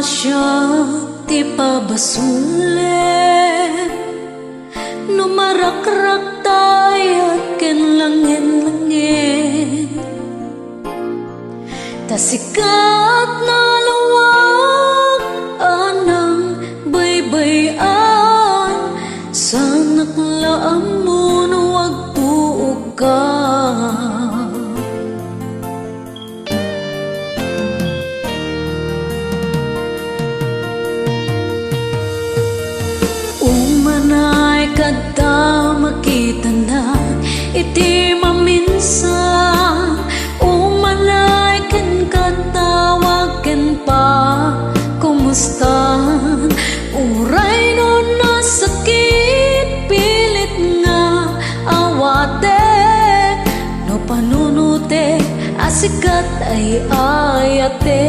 kumasya ti pabasule no marakrak tayat ken langin-langin tasikat na lawag anang baybayan sa naklaan mo no wag tuog ka. Umanay kada makita na iti maminsan umanay ken katawag ken pa kumustan uray no nasakit pilit nga awate no panunute asikat ay ayate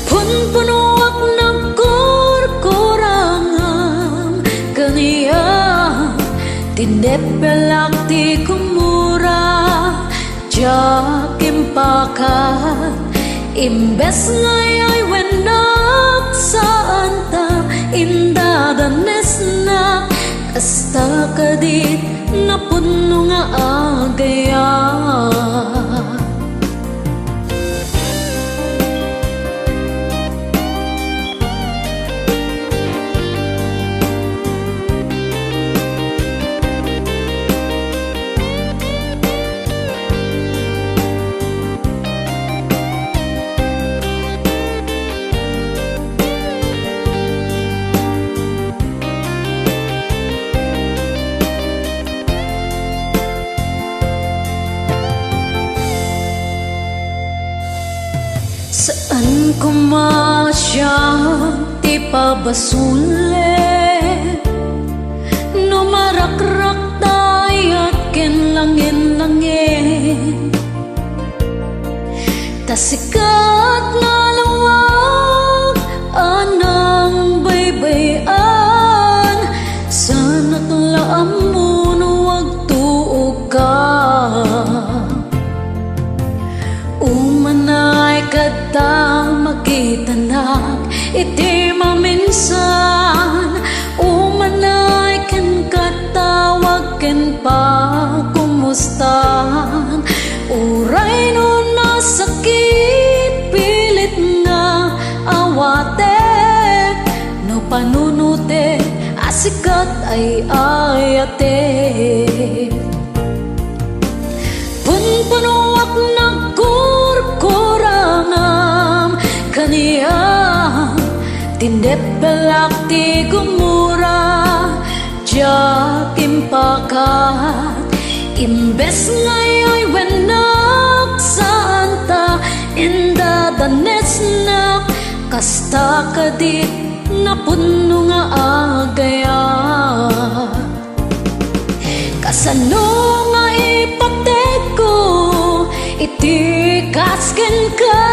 punpunuak ng kurkurangam kaniya tinepelak ti kumura jakim pakat imbes ngayoy wenak saan ta indadanes na kasta kadit na puno nga agaya. Saan kumasya ti pabasule no marakrak tayat ken langin-langin tasikat na lawag anang baybayan sa naklaan mo no wag tuog ka. Umanay kada makita na iti maminsan umanay ken katawag ken pa kumustan uray no nasakit pilit nga awate no panunute asikat ay ayate punpunuak ng kurkurangam kaniya tinepelak ti gumura jakim pakat imbes ngayoy wenak saan ta indadanes na kasta kadit na puno nga agaya kasano nga ipatek ko iti kasken ka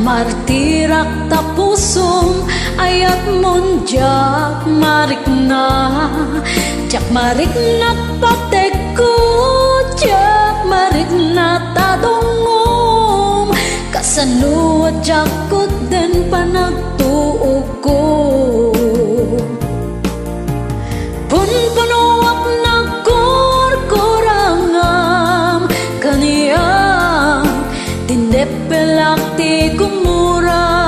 martirak tapusong ayat mon jak marik na patek ko jak marik na tadongom kasano at jakot den panagtuog ko punpunuak ng kurkurangam kaniya tinepelak ti kumura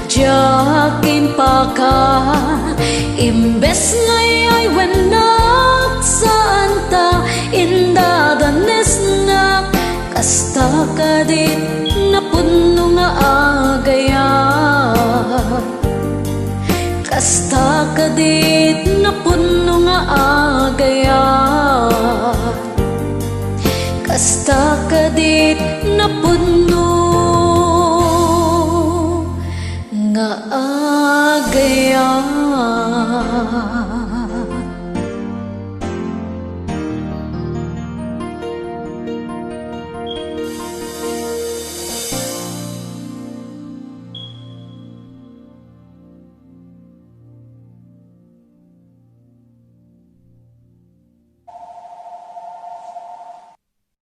jakim pakat imbes ngayoy wenak saan ta indadanes na kasta kadit na puno nga agaya kasta kadit na puno nga agaya kasta kadit na puno nga agaya.